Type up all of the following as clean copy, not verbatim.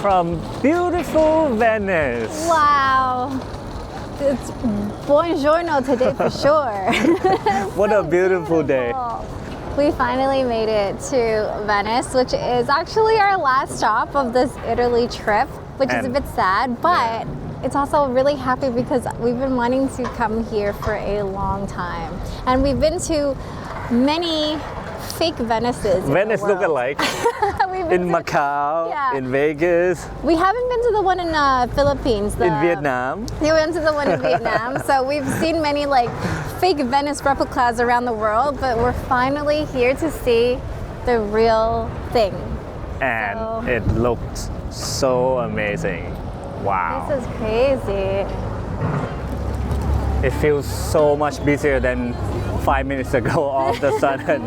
from beautiful Venice. Wow. It's buongiorno today for sure. What a beautiful day. We finally made it to Venice, which is actually our last stop of this Italy trip, which is a bit sad, but it's also really happy because we've been wanting to come here for a long time. And we've been to many fake Venices. Venice look-alike. In Macau, in Vegas. We haven't been to the one in Philippines. In Vietnam. We went to the one in Vietnam. So we've seen many like fake Venice replicas around the world, but we're finally here to see the real thing. And it looks so amazing. Wow. This is crazy. It feels so much busier than 5 minutes ago all of a sudden.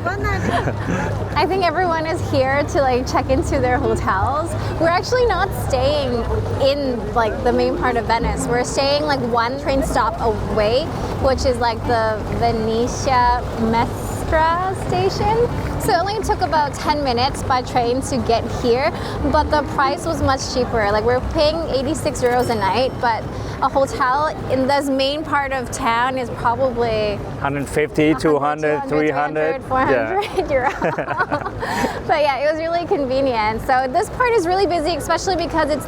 I think everyone is here to like check into their hotels. We're actually not staying in like the main part of Venice. We're staying like one train stop away, which is like the Venetian Mestra station. So it only took about 10 minutes by train to get here, but the price was much cheaper. Like we're paying 86 euros a night, but a hotel in this main part of town is probably 150, 200, 300, 400 euro. But yeah, it was really convenient. So this part is really busy, especially because it's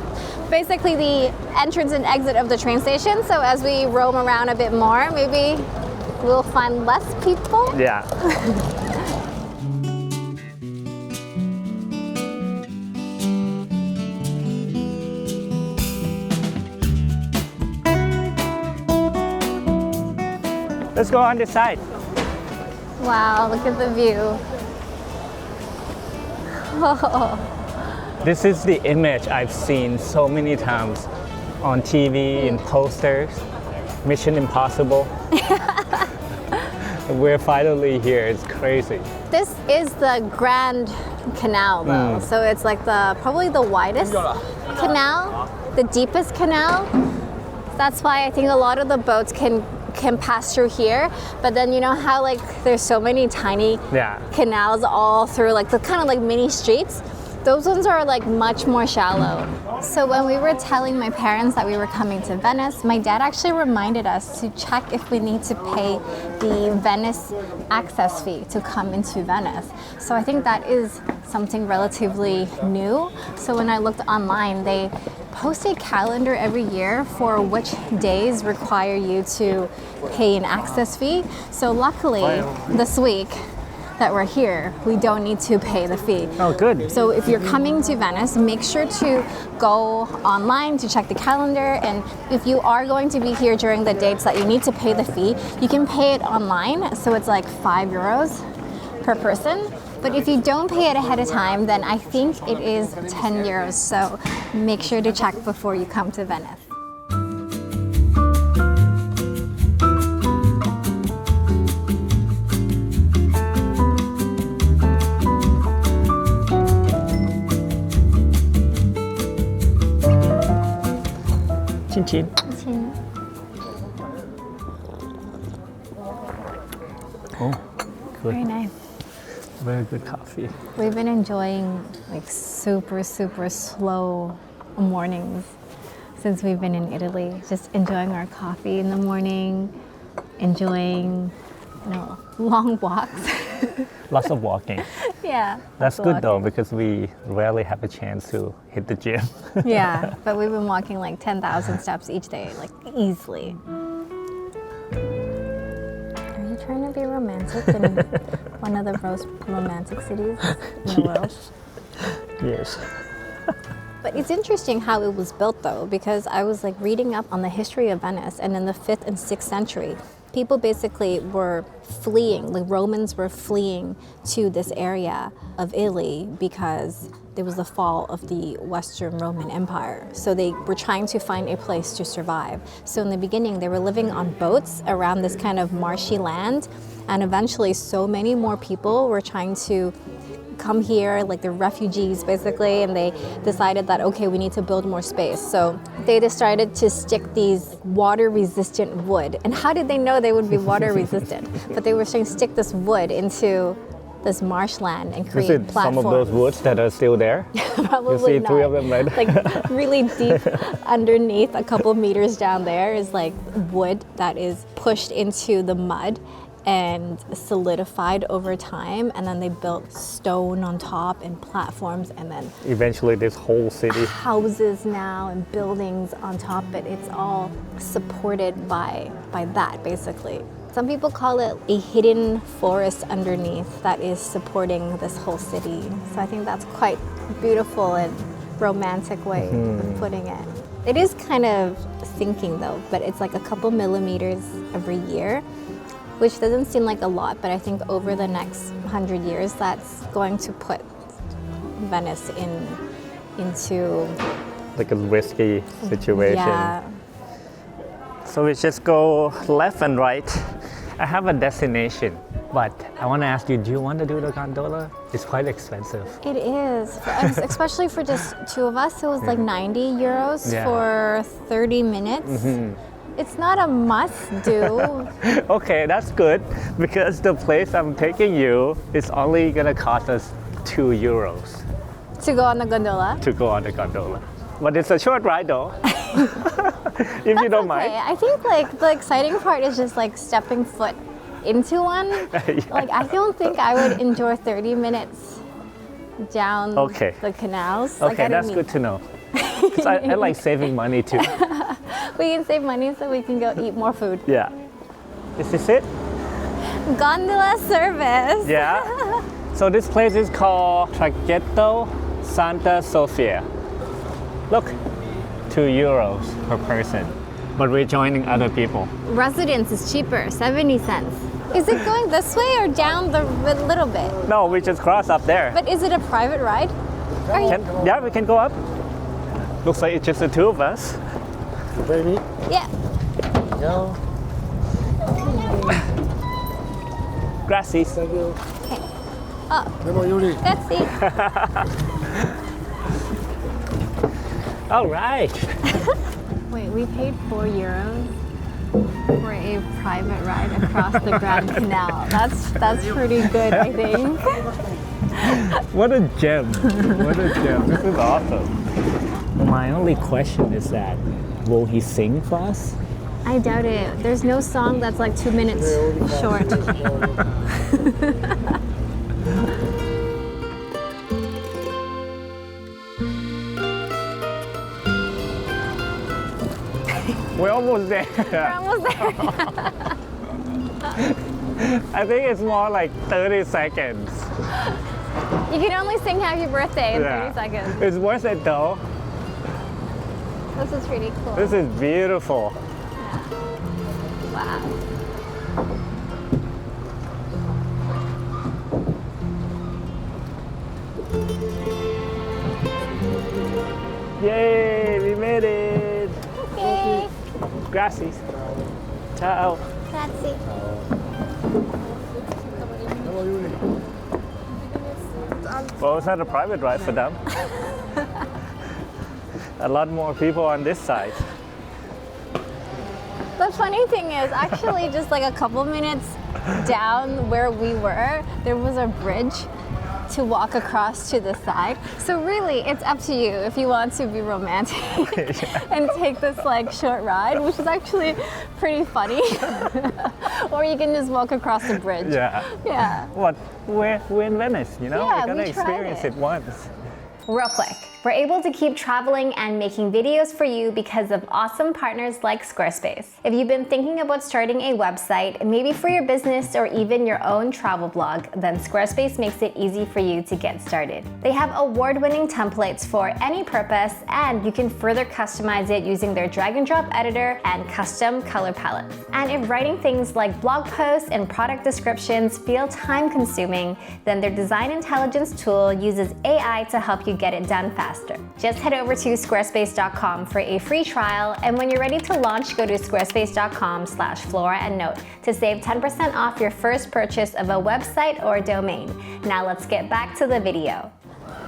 basically the entrance and exit of the train station. So as we roam around a bit more, maybe we'll find less people. Yeah. Let's go on this side. Wow, look at the view. This is the image I've seen so many times on TV, in posters. Mission Impossible. We're finally here. It's crazy. This is the Grand Canal though. So it's like probably the widest canal, the deepest canal. That's why I think a lot of the boats can pass through here, but then you know how like there's so many tiny canals all through like the kind of like mini streets. Those ones are like much more shallow. So when we were telling my parents that we were coming to Venice, my dad actually reminded us to check if we need to pay the Venice Access Fee to come into Venice. So I think that is something relatively new. So when I looked online, they post a calendar every year for which days require you to pay an access fee. So luckily this week that we're here, we don't need to pay the fee. Oh, good. So if you're coming to Venice, make sure to go online to check the calendar. And if you are going to be here during the dates that you need to pay the fee, you can pay it online. So it's like 5 euros per person. But if you don't pay it ahead of time, then I think it is 10 euros. So make sure to check before you come to Venice. Chin chin. Chin. Oh, good. Very nice. Very good coffee. We've been enjoying like super slow mornings since we've been in Italy. Just enjoying our coffee in the morning, enjoying, you know, long walks. Lots of walking. Yeah. That's good though, because we rarely have a chance to hit the gym. Yeah, but we've been walking like 10,000 steps each day, like easily. Are you trying to be romantic in one of the most romantic cities in the world? Yes. But it's interesting how it was built though, because I was like reading up on the history of Venice, and in the 5th and 6th century, people basically were fleeing, like Romans were fleeing to this area of Italy because there was the fall of the Western Roman Empire. So they were trying to find a place to survive. So in the beginning, they were living on boats around this kind of marshy land. And eventually so many more people were trying to come here, like the refugees basically, and they decided that, okay, we need to build more space. So they decided to stick these water-resistant wood. And how did they know they would be water-resistant? But they were trying to stick this wood into this marshland and Is create it some platforms. of those woods that are still there? Probably You see not. 3 of them right Like really deep underneath, a couple meters down there is like wood that is pushed into the mud and solidified over time, and then they built stone on top and platforms, and then Eventually this whole city. houses now and buildings on top of it. It's all supported by that, basically. Some people call it a hidden forest underneath that is supporting this whole city. So I think that's quite beautiful and romantic way of putting it. It is kind of sinking though, but it's like a couple millimeters every year, which doesn't seem like a lot, but I think over the next 100 years, that's going to put Venice into Like a risky situation. yeah. So we just go left and right. I have a destination, but I want to ask you, do you want to do the gondola? It's quite expensive. It is, for us, especially for just 2 of us. It was like 90 euros Yeah. for 30 minutes. It's not a must do. Okay, that's good because the place I'm taking you is only gonna cost us 2 euros To go on the gondola. to go on the gondola. But it's a short ride though. If you don't Okay, mind. I think like the exciting part is just like stepping foot into one. Yeah. Like I don't think I would enjoy 30 minutes down Okay. the canals. Like, Okay, I don't that's need good that. to know. 'Cause I like saving money too. We can save money so we can go eat more food. Yeah. Is this it? Gondola service. Yeah. So this place is called Traghetto Santa Sofia. Look, 2 euros per person. But we're joining other people. Residence is cheaper, 70 cents. Is it going this way or down the little bit? No, we just cross up there. But is it a private ride? Are you, Yeah, we can go up. Looks like it's just the 2 of us. Baby, yeah. go. Gracias. Thank you. Oh, Hello, Yuri. let's see. All right. Wait, we paid 4 euros for a private ride across the Grand Canal. That's pretty good, I think. What a gem. What a gem. This is awesome. My only question is that, will he sing for us? I doubt it. There's no song that's like 2 minutes short. We're almost there. We're almost there. I think it's more like 30 seconds. You can only sing happy birthday in 30 seconds. It's worth it though. This is pretty cool. This is beautiful. Wow. Yay, we made it. Okay. Gracias. Ciao. Grazie. Hello, Yuri. Well, it's not a private ride for them. A lot more people on this side. The funny thing is, actually, just like a couple minutes down where we were, there was a bridge to walk across to the side. So really, it's up to you if you want to be romantic and take this like short ride, which is actually pretty funny. Or you can just walk across the bridge. Yeah. Yeah. What? We're in Venice, you know? Yeah, We're gonna we tried experience it. it once. Real quick, we're able to keep traveling and making videos for you because of awesome partners like Squarespace. If you've been thinking about starting a website, maybe for your business or even your own travel blog, then Squarespace makes it easy for you to get started. They have award-winning templates for any purpose, and you can further customize it using their drag and drop editor and custom color palettes. And if writing things like blog posts and product descriptions feel time-consuming, then their design intelligence tool uses AI to help you get it done faster. Just head over to squarespace.com for a free trial, and when you're ready to launch, go to squarespace.com/Flora and note to save 10% off your first purchase of a website or domain. Now let's get back to the video.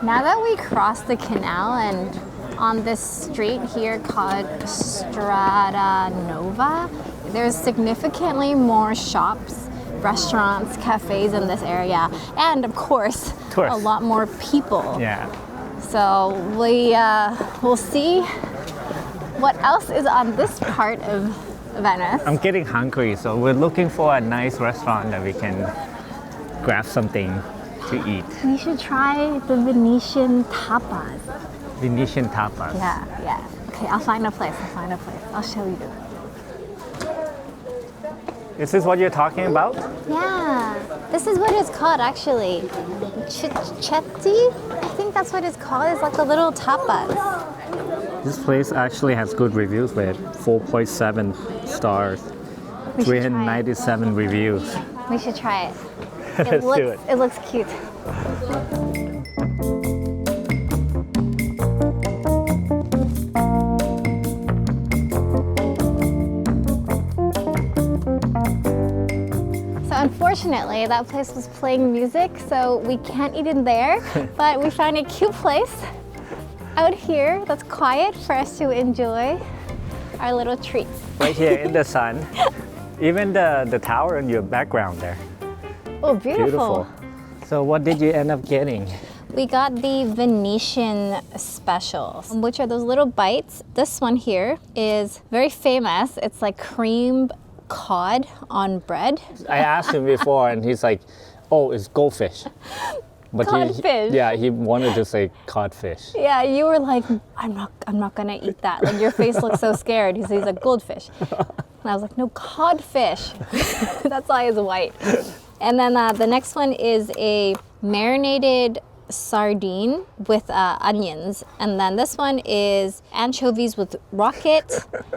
Now that we crossed the canal and on this street here called Strada Nova, there's significantly more shops restaurants, cafes in this area, and of course, Tourists. a lot more people. Yeah. So we'll see what else is on this part of Venice. I'm getting hungry, so we're looking for a nice restaurant that we can grab something to eat. We should try the Venetian tapas. Venetian tapas. Yeah. Okay, I'll find a place. I'll show you. Is this what you're talking about? Yeah, this is what it's called actually. Cicchetti? I think that's what it's called. It's like a little tapas. This place actually has good reviews with 4.7 stars, We should try it. 397 reviews. We should try it. Let's do it. It looks cute. So unfortunately, that place was playing music, so we can't eat in there, but we found a cute place out here that's quiet for us to enjoy our little treats. Right here in the sun. Even the tower in your background there. Oh, beautiful. So what did you end up getting? We got the Venetian special, which are those little bites. This one here is very famous. It's like cream cod on bread. I asked him before and he's like, oh, it's goldfish. But Codfish. he wanted to say codfish. Yeah, you were like, I'm not gonna eat that. Like your face looks so scared. He's like goldfish. And I was like, no, codfish. That's why it's white. And then the next one is a marinated sardine with onions. And then this one is anchovies with rocket,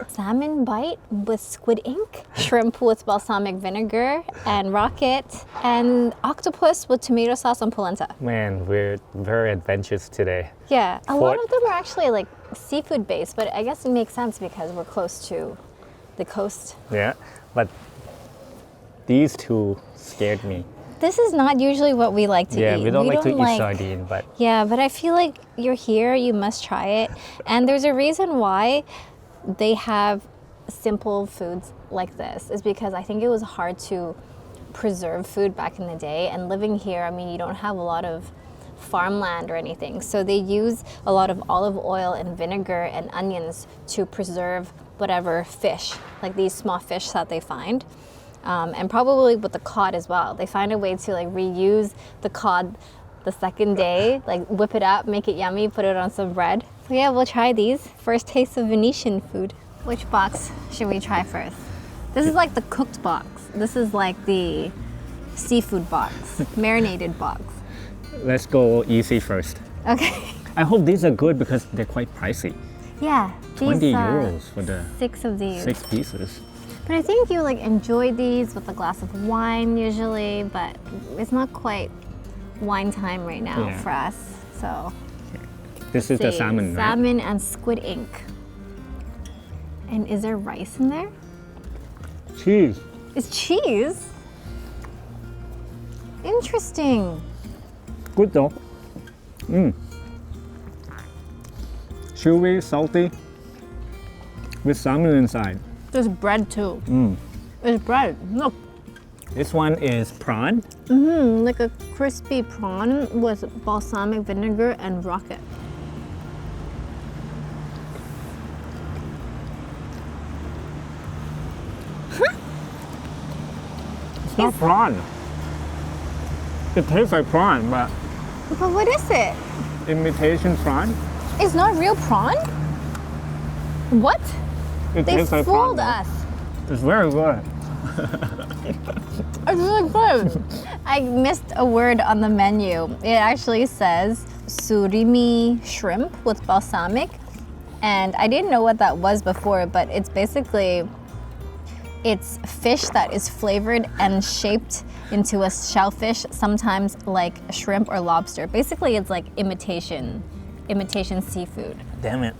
salmon bite with squid ink, shrimp with balsamic vinegar and rocket, and octopus with tomato sauce and polenta. Man, we're very adventurous today. Yeah, a lot of them are actually like seafood based, but I guess it makes sense because we're close to the coast. Yeah, but these two scared me. This is not usually what we like to eat. Yeah, we don't like to eat sardine, but yeah, but I feel like you're here, you must try it. And there's a reason why they have simple foods like this, is because I think it was hard to preserve food back in the day. And living here, I mean, you don't have a lot of farmland or anything. So they use a lot of olive oil and vinegar and onions to preserve whatever fish, like these small fish that they find. And probably with the cod as well. They find a way to like reuse the cod the second day, like whip it up, make it yummy, put it on some bread. So yeah, we'll try these. First taste of Venetian food. Which box should we try first? This is like the cooked box. This is like the seafood box, marinated box. let's go easy first. Okay. I hope these are good because they're quite pricey. Yeah. 20 euros for the 6 of these. 6 pieces. But I think you like enjoy these with a glass of wine usually, but it's not quite wine time right now Yeah. for us. So This is the salmon, right? salmon and squid ink. And is there rice in there? Cheese. It's cheese. Interesting. Good though. Chewy, salty, with salmon inside. There's bread too. There's bread. Look, This one is prawn. like a crispy prawn with balsamic vinegar and rocket. It's not prawn. It tastes like prawn, but But what is it? imitation prawn. It's not real prawn? What? It They tastes like fooled prawn. us. It's very good. It's really good. I missed a word on the menu. It actually says surimi shrimp with balsamic. And I didn't know what that was before, but it's basically, it's fish that is flavored and shaped into a shellfish, sometimes like shrimp or lobster. Basically, it's like imitation seafood. Damn it.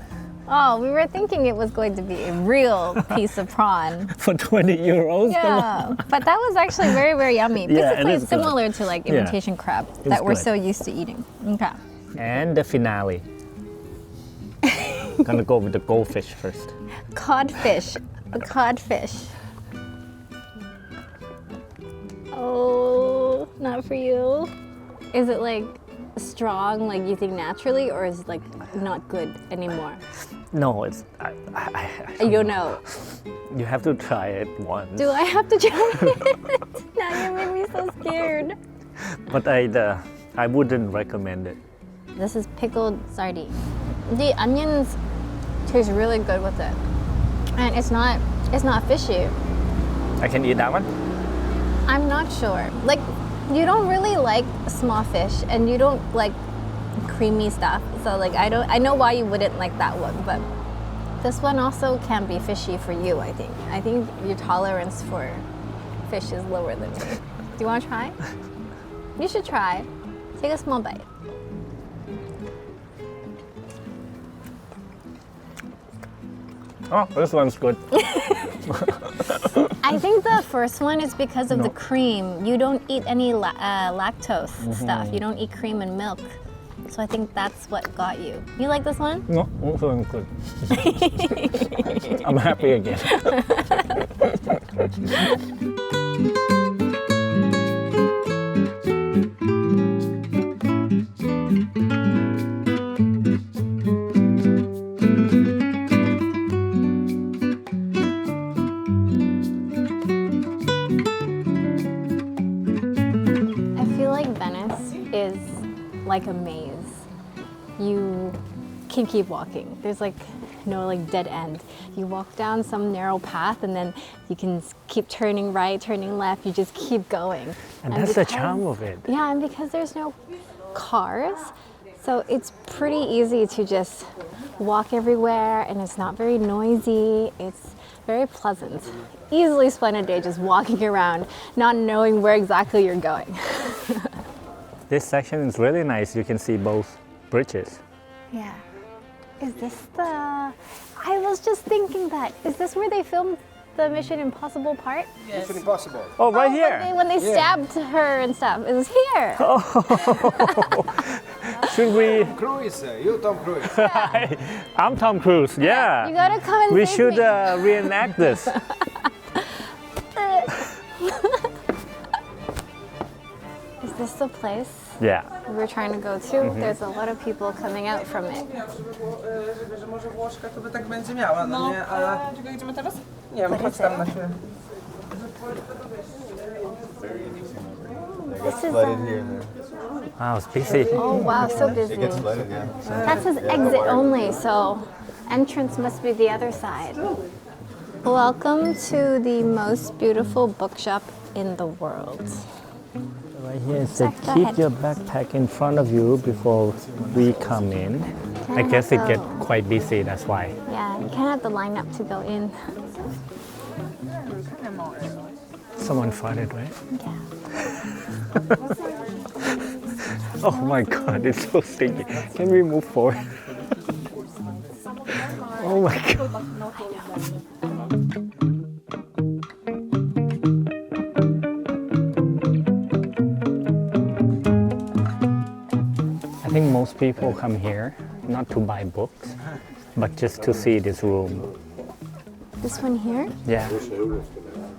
Oh, we were thinking it was going to be a real piece of prawn. For 20 euros? Yeah, but that was actually very, very yummy. Yeah, it Basically, is it's good. similar to like Yeah. imitation crab that we're good. so used to eating. Okay. And the finale. Gonna go with the goldfish first. Codfish. A codfish. Oh, not for you. Is it like strong, like you think naturally, or is it like not good anymore? No, it's. You don't know. You have to try it once. Do I have to try it? Now you made me so scared. But I wouldn't recommend it. This is pickled sardine. The onions taste really good with it, and it's not fishy. I can eat that one. I'm not sure. Like, you don't really like small fish, and you don't like creamy stuff. So like, I know why you wouldn't like that one, but this one also can be fishy for you. I think your tolerance for fish is lower than me. Do you want to try? You should try. Take a small bite. Oh, this one's good. I think the first one is because of the cream. You don't eat any lactose stuff. You don't eat cream and milk. So I think that's what got you. You like this one? No, this one's good. I'm happy again. Like a maze. You can keep walking. There's like no like dead end. You walk down some narrow path and then you can keep turning right, turning left. You just keep going. And that's the charm of it. Yeah, and because there's no cars, so it's pretty easy to just walk everywhere, and it's not very noisy. It's very pleasant. Easily spend a day just walking around, not knowing where exactly you're going. This section is really nice. You can see both bridges. Yeah. Is this the... I was just thinking that. Is this where they filmed the Mission Impossible part? Yes. Mission Impossible. Oh, right here. When they stabbed her and stuff. It was here. Should we... Cruise, you Tom Cruise. I'm Tom Cruise, yeah. You gotta come and We save should me. reenact this. Is this the place Yeah. we're trying to go to? There's a lot of people coming out from it. Że może Włoszka to by tak będzie miała, no nie? Ale... Gdzie idziemy teraz? Nie wiem, chodź tam na chwilę. This is Flooded here and there. Wow, it's busy. oh wow, so busy. It gets flooded, yeah. That says exit only, so entrance must be the other side. Welcome to the most beautiful bookshop in the world. Right here it says Go keep ahead. your backpack in front of you before we come in. I guess it gets quite busy, that's why. Yeah, you kind of have to line up to go in. Someone farted, right? Yeah. Oh my god, it's so stinky. Can we move forward? Oh my god. I think most people come here not to buy books, but just to see this room. This one here Yeah.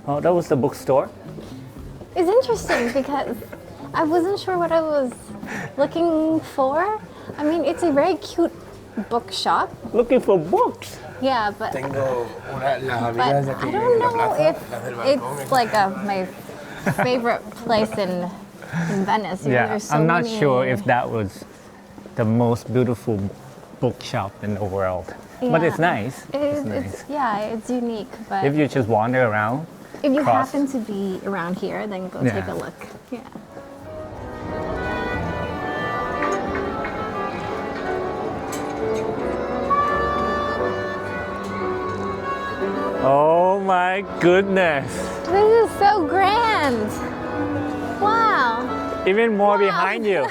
Oh, that was the bookstore? is interesting because I wasn't sure what I was looking for. I mean, it's a very cute bookshop. Looking for books. Yeah, but Tengo las I amigas aquí don't en la know plaza, if las del balcón. it's like my favorite place in Venice. You know, Yeah, there's so I'm not many- sure if that was the most beautiful bookshop in the world. But Yeah. it's nice. It's nice. It's yeah, it's unique. But If you just wander around, if you cross. happen to be around here, then go Yeah. take a look. Yeah. oh my goodness. This is so grand. Wow. Even more behind you.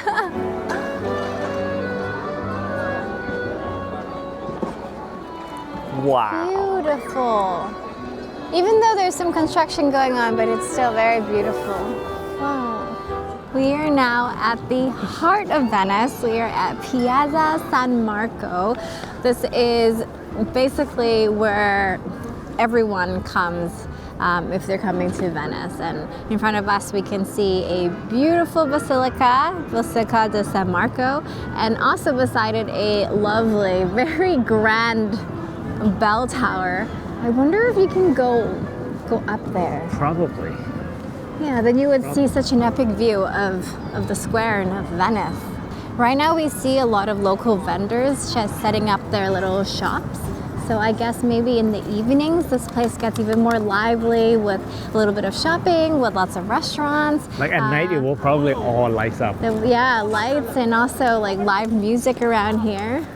Wow. Beautiful. Even though there's some construction going on, but it's still very beautiful. Wow. We are now at the heart of Venice. We are at Piazza San Marco. This is basically where everyone comes if they're coming to Venice. And in front of us, we can see a beautiful Basilica de San Marco, and also beside it, a lovely, very grand bell tower. I wonder if you can go up there. Probably. Yeah, then you would see such an epic view of the square and of Venice. Right now we see a lot of local vendors just setting up their little shops. So I guess maybe in the evenings this place gets even more lively with a little bit of shopping, with lots of restaurants. Like at night it will probably all lights up. Yeah, lights and also like live music around here.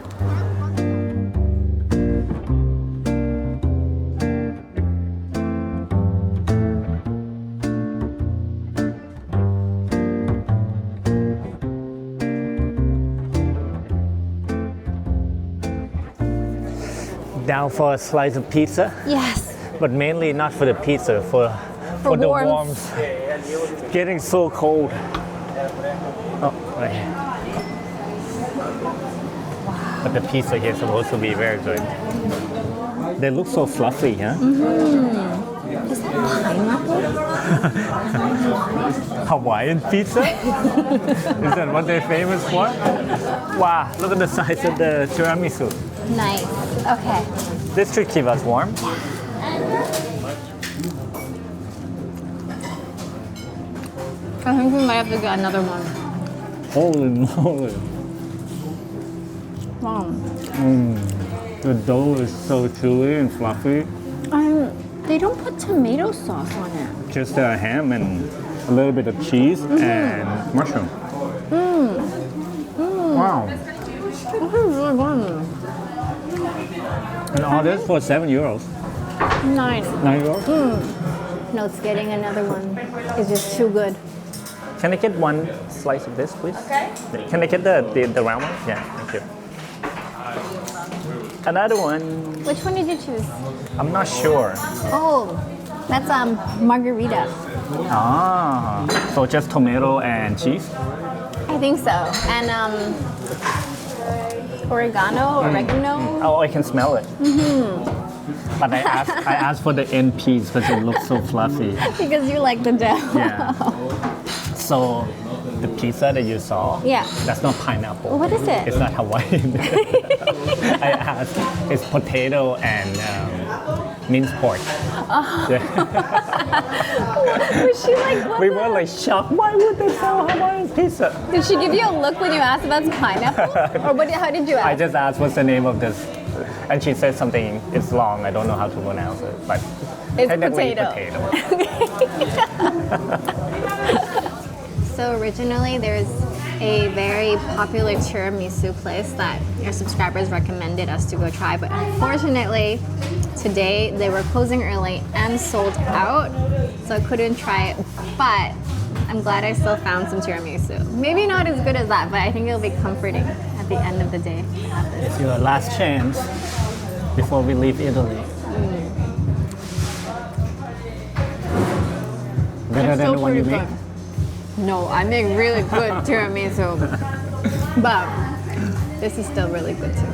Down for a slice of pizza, Yes. but mainly not for the pizza, for the warmth. warmth. Getting so cold. Oh, right here. But the pizza here is supposed to be very good. They look so fluffy, huh? Is that pineapple? Hawaiian pizza? Is that what they're famous for? Wow, look at the size of the tiramisu. Nice. Okay. This should keep us warm. I think we might have to get another one. Holy moly. Wow. The dough is so chewy and fluffy. They don't put tomato sauce on it. Just ham and a little bit of cheese and mushroom. Wow. This is really good. And all this for €7. 9. €9? No, it's getting another one. It's just too good. Can I get one slice of this, please? Okay. Can I get the round one? Yeah, thank you. Another one. Which one did you choose? I'm not sure. Oh, that's margarita. Ah, so just tomato and cheese? I think so. And oregano. Oh, I can smell it. But I asked for the end piece because it looks so fluffy. Because you like the dough. Yeah. So the pizza that you saw, Yeah. that's not pineapple. What is it? It's not Hawaiian. I asked, it's potato and minced pork. Yeah. Was she like, what We the- were like shocked. Why would they sell Hawaiian pizza? Did she give you a look when you asked if that's pineapple? Or how did you ask? I just asked what's the name of this, and she said something. It's long. I don't know how to pronounce it, but It's technically potato. So originally there's a very popular tiramisu place that your subscribers recommended us to go try, but unfortunately today they were closing early and sold out, so I couldn't try it, but I'm glad I still found some tiramisu. Maybe not as good as that, but I think it'll be comforting at the end of the day to have this. It's your last chance before we leave Italy. Better than the one you make? No, I make really good tiramisu, but this is still really good too.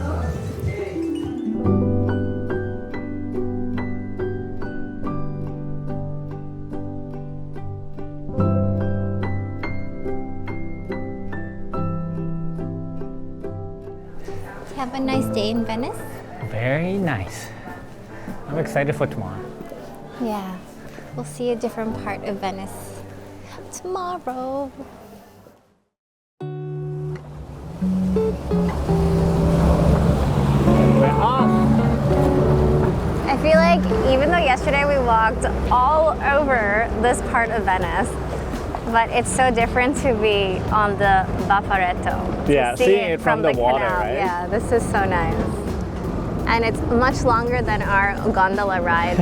Have a nice day in Venice. Very nice. I'm excited for tomorrow. Yeah, we'll see a different part of Venice tomorrow. We're off. I feel like even though yesterday we walked all over this part of Venice, but it's so different to be on the vaporetto. Yeah, to see seeing it from the water, canal. right? Yeah, this is so nice. And it's much longer than our gondola ride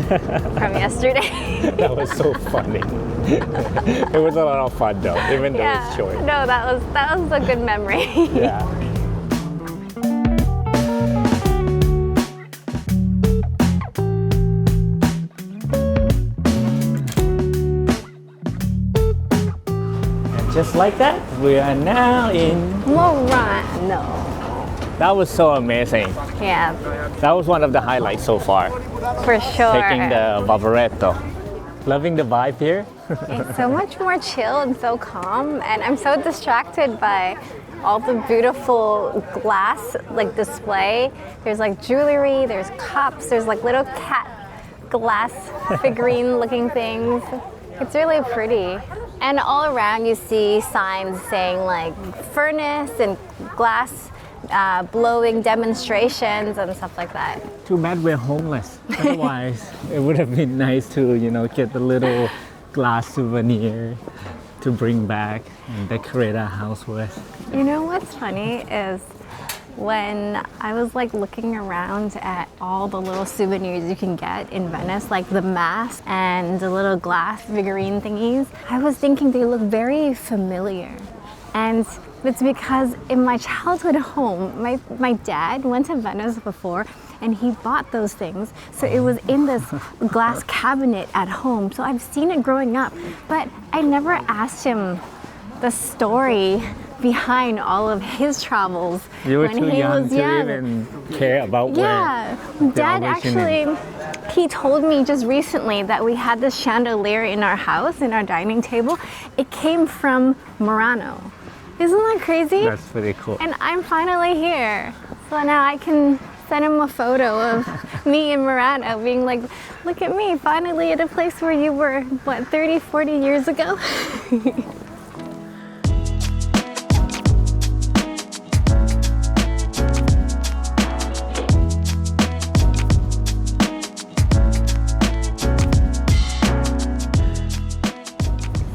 from yesterday. That was so funny. It was a lot of fun though, even though it's short. No, that was a good memory. Yeah. And just like that, we are now in. Murano. That was so amazing. Yeah, That was one of the highlights so far. for sure. Taking the vaporetto. Loving the vibe here. It's so much more chill and so calm, and I'm so distracted by all the beautiful glass like display. There's like jewelry, there's cups, there's like little cat glass figurine looking things. It's really pretty. And all around you see signs saying like furnace and glass blowing demonstrations and stuff like that. Too bad we're homeless. Otherwise, it would have been nice to, get a little glass souvenir to bring back and decorate our house with. You know what's funny is when I was like looking around at all the little souvenirs you can get in Venice, like the mask and the little glass figurine thingies, I was thinking they look very familiar. And it's because in my childhood home, my dad went to Venice before and he bought those things. So it was in this glass cabinet at home. So I've seen it growing up, but I never asked him the story behind all of his travels. You were when too he young was to young. even care about Yeah, where Dad they're originating. actually, he told me just recently that we had this chandelier in our house, in our dining table. It came from Murano. Isn't that crazy? That's pretty cool. And I'm finally here. So now I can send him a photo of me in Murano being like, look at me, finally at a place where you were, what, 30, 40 years ago?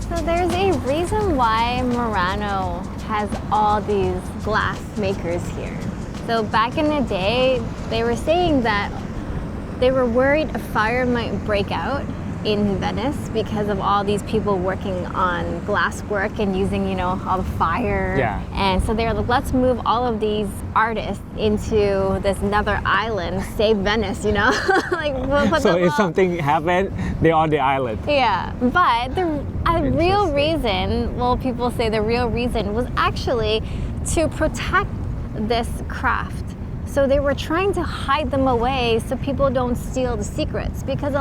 So there's a reason why Murano has all these glass makers here. So back in the day, they were saying that they were worried a fire might break out in Venice because of all these people working on glass work and using, all the fire. Yeah. And so they're like, let's move all of these artists into this another island, save Venice, like we'll put So them if all- something happened, they're on the island. Yeah, but the real reason, people say the real reason was actually to protect this craft. So they were trying to hide them away so people don't steal the secrets. Because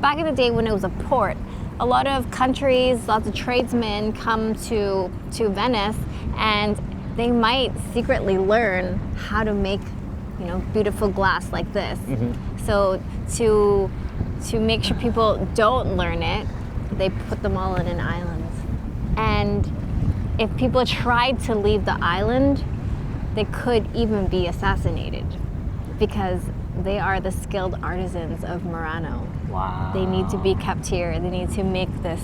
back in the day when it was a port, a lot of countries, lots of tradesmen come to Venice and they might secretly learn how to make, beautiful glass like this. So to make sure people don't learn it, they put them all on an island. And if people tried to leave the island, they could even be assassinated because they are the skilled artisans of Murano. Wow. They need to be kept here. They need to make this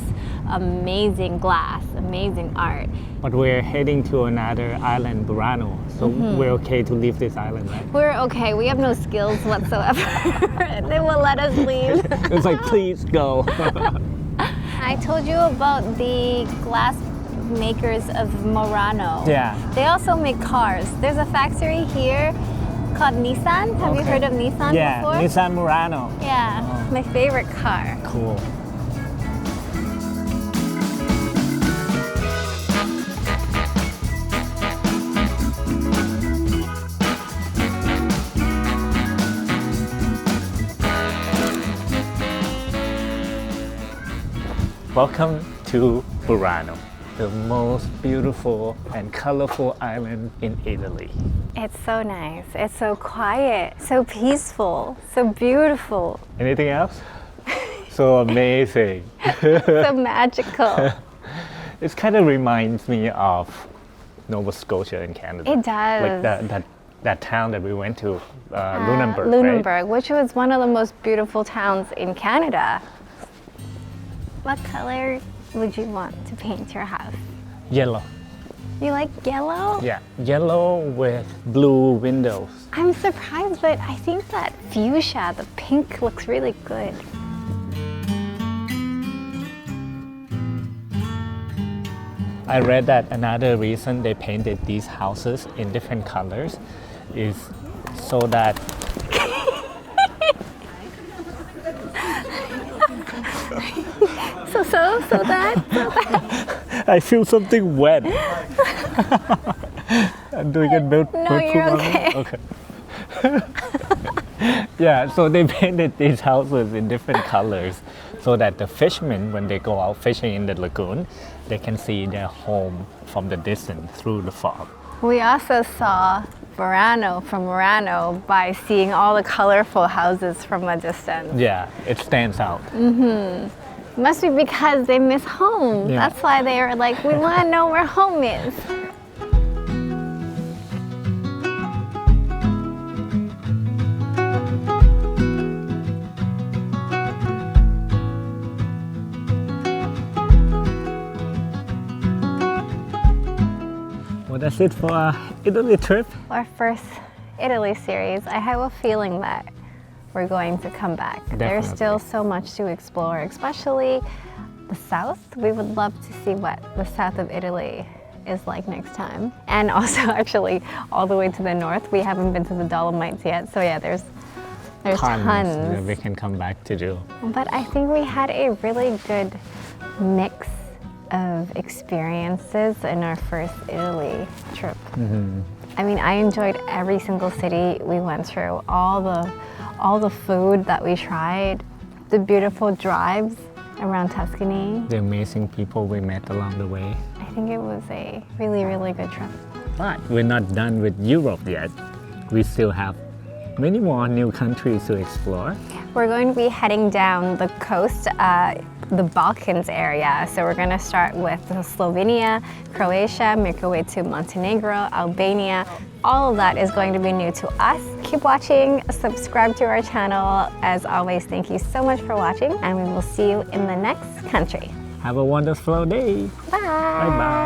amazing glass, amazing art. But we're heading to another island, Burano. So we're okay to leave this island, right? We're okay. We have no skills whatsoever. They will let us leave. It's like, please go. I told you about the glass makers of Murano. Yeah. They also make cars. There's a factory here called Nissan. Have you heard of Nissan Yeah, before? Nissan Murano. Yeah, my favorite car. Cool. Welcome to Burano, the most beautiful and colorful island in Italy. It's so nice. It's so quiet, so peaceful, so beautiful, Anything else? So amazing. so magical. It kind of reminds me of Nova Scotia in Canada. It does. Like that town that we went to, Lunenburg, right? Lunenburg, which was one of the most beautiful towns in Canada. What color would you want to paint your house? Yellow. You like yellow? Yeah, yellow with blue windows. I'm surprised, but I think that fuchsia, the pink, looks really good. I read that another reason they painted these houses in different colors is so that So that. I feel something wet. I'm doing it No, you're okay. Okay. Yeah, so they painted these houses in different colors so that the fishermen, when they go out fishing in the lagoon, they can see their home from the distance through the fog. We also saw Murano from Murano by seeing all the colorful houses from a distance. Yeah, it stands out. Must be because they miss home. Yeah. That's why they were like, we want to know where home is. Well, that's it for our Italy trip. Our first Italy series. I have a feeling that we're going to come back. There's Definitely. still so much to explore, especially the south. We would love to see what the south of Italy is like next time. And also actually all the way to the north. We haven't been to the Dolomites yet. So yeah, there's Tons that tons. we can come back to do. But I think we had a really good mix of experiences in our first Italy trip. I mean, I enjoyed every single city we went through, all the food that we tried, the beautiful drives around Tuscany. The amazing people we met along the way. I think it was a really, really good trip. But we're not done with Europe yet. We still have many more new countries to explore. We're going to be heading down the coast, the Balkans area. So we're going to start with Slovenia, Croatia, make our way to Montenegro, Albania. All of that is going to be new to us. Keep watching, subscribe to our channel. As always, thank you so much for watching, and we will see you in the next country. Have a wonderful day. Bye. Bye bye.